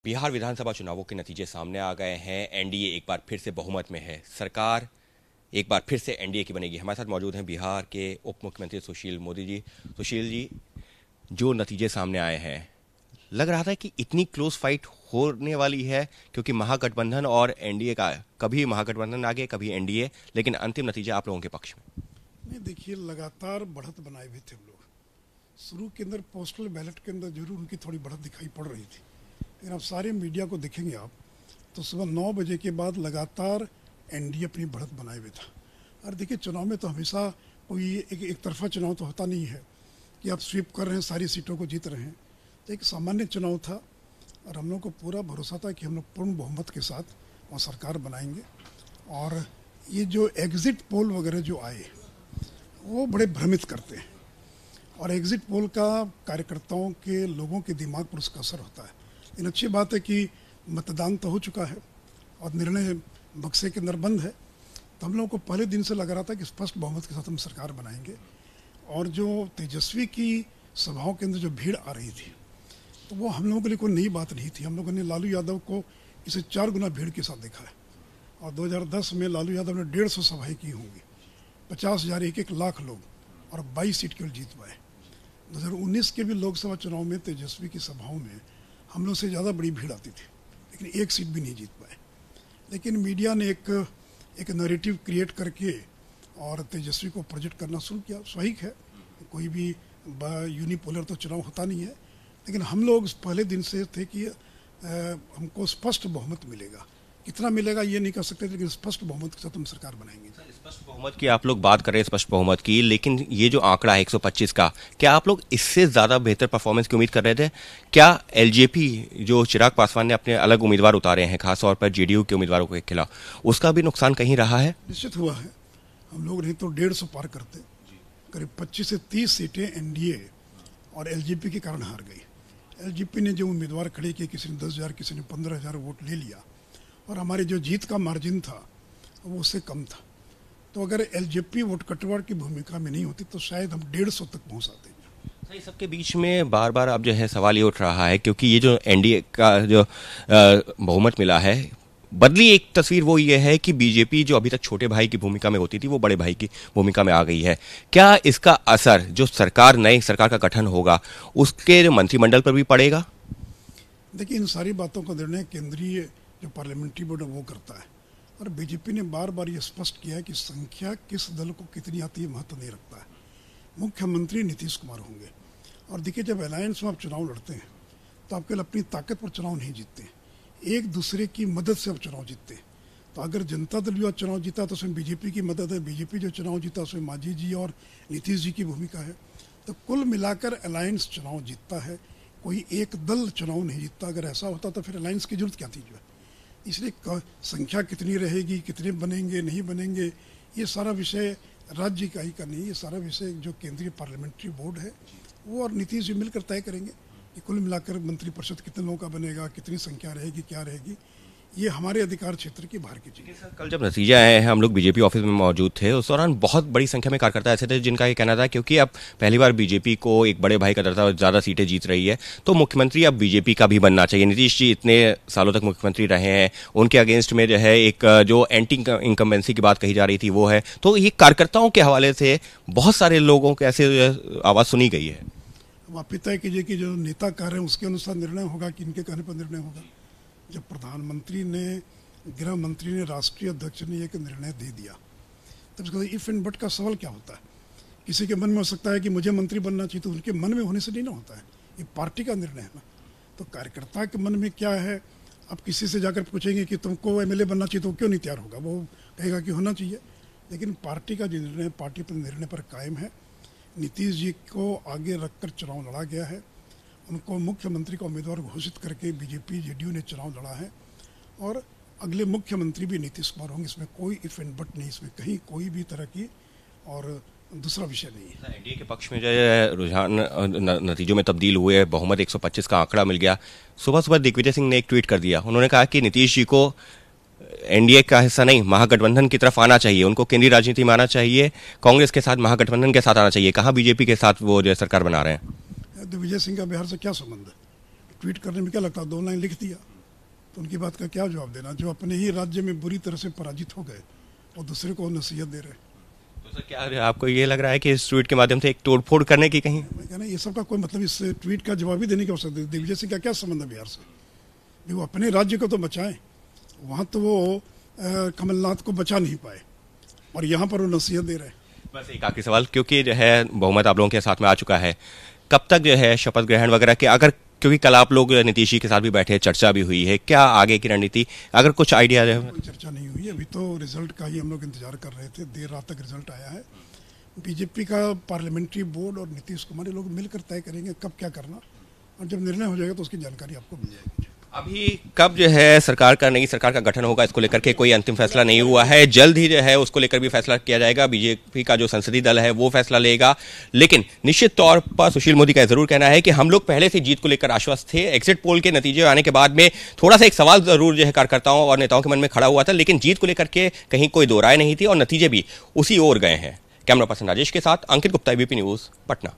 बिहार विधानसभा चुनावों के नतीजे सामने आ गए हैं। एनडीए एक बार फिर से बहुमत में है। सरकार एक बार फिर से एनडीए की बनेगी। हमारे साथ मौजूद हैं बिहार के उप मुख्यमंत्री सुशील मोदी जी। सुशील जी, जो नतीजे सामने आए हैं, लग रहा था कि इतनी क्लोज फाइट होने वाली है, क्योंकि महागठबंधन और एनडीए का कभी महागठबंधन आगे कभी एनडीए, लेकिन अंतिम नतीजा आप लोगों के पक्ष में। नहीं, देखिए, लगातार बढ़त बनाए हुए थे हम लोग। शुरू के अंदर पोस्टल बैलेट के अंदर जरूर उनकी थोड़ी बढ़त दिखाई पड़ रही थी, लेकिन आप सारे मीडिया को देखेंगे आप तो सुबह 9 बजे के बाद लगातार एनडीए अपनी बढ़त बनाए हुए था। और देखिए, चुनाव में तो हमेशा कोई एक तरफा चुनाव तो होता नहीं है कि आप स्वीप कर रहे हैं, सारी सीटों को जीत रहे हैं। तो एक सामान्य चुनाव था और हम लोग को पूरा भरोसा था कि हम लोग पूर्ण बहुमत के साथ वहाँ सरकार बनाएंगे। और ये जो एग्जिट पोल वगैरह जो आए वो बड़े भ्रमित करते हैं, और एग्जिट पोल का कार्यकर्ताओं के लोगों के दिमाग पर उसका असर होता है। लेकिन अच्छी बात है कि मतदान तो हो चुका है और निर्णय बक्से के अंदर बंद है। तो हम लोगों को पहले दिन से लग रहा था कि स्पष्ट बहुमत के साथ हम सरकार बनाएंगे। और जो तेजस्वी की सभाओं के अंदर जो भीड़ आ रही थी, तो वो हम लोगों के लिए कोई नई बात नहीं थी। हम लोगों ने लालू यादव को इसे 4 गुना भीड़ के साथ देखा है। और 2010 में लालू यादव ने 150 सभाएँ की होंगी, 50,000 एक लाख लोग, और 22 सीट केवल जीत पाए। 2019 के भी लोकसभा चुनाव में तेजस्वी की सभाओं में हम लोग से ज़्यादा बड़ी भीड़ आती थी, लेकिन एक सीट भी नहीं जीत पाए। लेकिन मीडिया ने एक नैरेटिव क्रिएट करके और तेजस्वी को प्रोजेक्ट करना शुरू किया। स्वाभाविक है, कोई भी यूनिपोलर तो चुनाव होता नहीं है, लेकिन हम लोग पहले दिन से थे कि हमको स्पष्ट बहुमत मिलेगा। कितना मिलेगा ये नहीं कह सकते, लेकिन स्पष्ट बहुमत के साथ हम सरकार बनाएंगे। स्पष्ट बहुमत की आप लोग बात कर रहे हैं, स्पष्ट बहुमत की, लेकिन ये जो आंकड़ा है 125 का, क्या आप लोग इससे ज्यादा बेहतर परफॉर्मेंस की उम्मीद कर रहे थे? क्या एलजेपी जो चिराग पासवान ने अपने अलग उम्मीदवार उतारे हैं, खासतौर पर जेडीयू के उम्मीदवारों के खिलाफ, उसका भी नुकसान कहीं रहा है? निश्चित हुआ है। हम लोग नहीं तो 150 पार करते। करीब 25 से 30 सीटें एनडीए और एलजेपी के कारण हार गई। एलजेपी ने जो उम्मीदवार खड़े किए, किसी ने 10,000, किसी ने 15,000 वोट ले लिया, और हमारे जो जीत का मार्जिन था वो उससे कम था। तो अगर एलजेपी वोट कटवाड़ की भूमिका में नहीं होती तो शायद हम 150 तक पहुंच आते। इस सबके बीच में बार बार अब जो है सवाल ये उठ रहा है, क्योंकि ये जो एनडीए का जो बहुमत मिला है, बदली एक तस्वीर वो ये है कि बीजेपी जो अभी तक छोटे भाई की भूमिका में होती थी, वो बड़े भाई की भूमिका में आ गई है। क्या इसका असर जो नई सरकार का गठन होगा उसके मंत्रिमंडल पर भी पड़ेगा? देखिए, इन सारी बातों का निर्णय केंद्रीय जो पार्लियामेंट्री बोर्ड है वो करता है। और बीजेपी ने बार बार ये स्पष्ट किया है कि संख्या किस दल को कितनी आती है महत्व नहीं रखता है। मुख्यमंत्री नीतीश कुमार होंगे। और देखिए, जब अलायंस में आप चुनाव लड़ते हैं तो आप केवल अपनी ताकत पर चुनाव नहीं जीतते, एक दूसरे की मदद से आप चुनाव जीतते हैं। तो अगर जनता दल जो चुनाव जीता तो उसमें बीजेपी की मदद है, बीजेपी जो चुनाव जीता उसमें मांझी जी और नीतीश जी की भूमिका है। तो कुल मिलाकर अलायंस चुनाव जीतता है, कोई एक दल चुनाव नहीं जीतता। अगर ऐसा होता तो फिर अलायंस की जरूरत क्या थी जो है। इसलिए संख्या कितनी रहेगी, कितने बनेंगे नहीं बनेंगे, ये सारा विषय राज्य इकाई का नहीं, ये सारा विषय जो केंद्रीय पार्लियामेंट्री बोर्ड है वो और नीतीश जी मिलकर तय करेंगे कि कुल मिलाकर मंत्रिपरिषद कितने लोगों का बनेगा, कितनी संख्या रहेगी, क्या रहेगी। ये हमारे अधिकार क्षेत्र की बाहर की चीज़ है। कल जब नतीजे आए हैं, हम लोग बीजेपी ऑफिस में मौजूद थे, उस दौरान बहुत बड़ी संख्या में कार्यकर्ता ऐसे थे जिनका ये कहना था, क्योंकि अब पहली बार बीजेपी को एक बड़े भाई का दर्जा, ज़्यादा सीटें जीत रही है, तो मुख्यमंत्री अब बीजेपी का भी बनना चाहिए। नीतीश जी इतने सालों तक मुख्यमंत्री रहे हैं, उनके अगेंस्ट में जो है एक जो एंटी इनकम्बेंसी की बात कही जा रही थी वो है। तो ये कार्यकर्ताओं के हवाले से बहुत सारे लोगों के ऐसे आवाज़ सुनी गई है। अब आप तय कीजिए कि जो नेता कह रहे हैं उसके अनुसार निर्णय होगा कि इनके कहने पर निर्णय होगा। जब प्रधानमंत्री ने, गृह मंत्री ने, राष्ट्रीय अध्यक्ष ने एक निर्णय दे दिया, तब उसका इफ एंड बट का सवाल क्या होता है? किसी के मन में हो सकता है कि मुझे मंत्री बनना चाहिए, तो उनके मन में होने से नहीं ना होता है, ये पार्टी का निर्णय है ना। तो कार्यकर्ता के मन में क्या है, आप किसी से जाकर पूछेंगे कि तुमको एमएलए बनना चाहिए तो क्यों नहीं तैयार होगा, वो कहेगा कि होना चाहिए। लेकिन पार्टी का जो निर्णय, पार्टी पर निर्णय पर कायम है। नीतीश जी को आगे रखकर चुनाव लड़ा गया है, उनको मुख्यमंत्री का उम्मीदवार घोषित करके बीजेपी जेडीयू ने चुनाव लड़ा है, और अगले मुख्यमंत्री भी नीतीश कुमार होंगे। इसमें कोई इफ एंड बट नहीं, इसमें कहीं कोई भी तरह की और दूसरा विषय नहीं है। एनडीए के पक्ष में जो है रुझान नतीजों में तब्दील हुए, बहुमत 125 का आंकड़ा मिल गया। सुबह सुबह दिग्विजय सिंह ने एक ट्वीट कर दिया, उन्होंने कहा कि नीतीश जी को एनडीए का हिस्सा नहीं, महागठबंधन की तरफ आना चाहिए, उनको केंद्रीय राजनीति में आना चाहिए, कांग्रेस के साथ, महागठबंधन के साथ आना चाहिए। कहाँ बीजेपी के साथ वो जो सरकार बना रहे हैं? दिग्विजय सिंह का बिहार से क्या संबंध है? ट्वीट करने में क्या लगता है, 2 लाइन लिख दिया, तो उनकी बात का क्या जवाब देना, जो अपने ही राज्य में बुरी तरह से पराजित हो गए और दूसरे को नसीहत दे रहे हैं। तो सर क्या आपको ये लग रहा है कि इस ट्वीट के माध्यम से एक तोड़फोड़ करने की कहीं? मैं कहना ये सब का कोई मतलब, इस ट्वीट का जवाब ही देने की आवश्यकता है। दिग्विजय सिंह का क्या संबंध है बिहार से? वो अपने राज्य को तो बचाएं, वहाँ तो वो कमलनाथ को बचा नहीं पाए और यहाँ पर वो नसीहत दे रहे हैं। बस एक आखिरी सवाल, क्योंकि जो है बहुमत आप लोगों के साथ में आ चुका है, कब तक जो है शपथ ग्रहण वगैरह के, अगर क्योंकि कल आप लोग नीतीश जी के साथ भी बैठे, चर्चा भी हुई है, क्या आगे की रणनीति, अगर कुछ आइडिया है? कोई चर्चा नहीं हुई, अभी तो रिजल्ट का ही हम लोग इंतजार कर रहे थे। देर रात तक रिजल्ट आया है। बीजेपी का पार्लियामेंट्री बोर्ड और नीतीश कुमार ये लोग मिलकर तय करेंगे कब क्या करना, और जब निर्णय हो जाएगा तो उसकी जानकारी आपको मिल जाएगी। अभी कब जो है सरकार का, नई सरकार का गठन होगा, इसको लेकर के कोई अंतिम फैसला नहीं हुआ है। जल्द ही जो है उसको लेकर भी फैसला किया जाएगा। बीजेपी का जो संसदीय दल है वो फैसला लेगा। लेकिन निश्चित तौर पर सुशील मोदी का जरूर कहना है कि हम लोग पहले से जीत को लेकर आश्वस्त थे। एग्जिट पोल के नतीजे आने के बाद में थोड़ा सा एक सवाल जरूर जो है कार्यकर्ताओं और नेताओं के मन में खड़ा हुआ था, लेकिन जीत को लेकर के कहीं कोई दो राय नहीं थी और नतीजे भी उसी ओर गए हैं। कैमरा पर्सन राजेश के साथ अंकित गुप्ता, एबीपी न्यूज, पटना।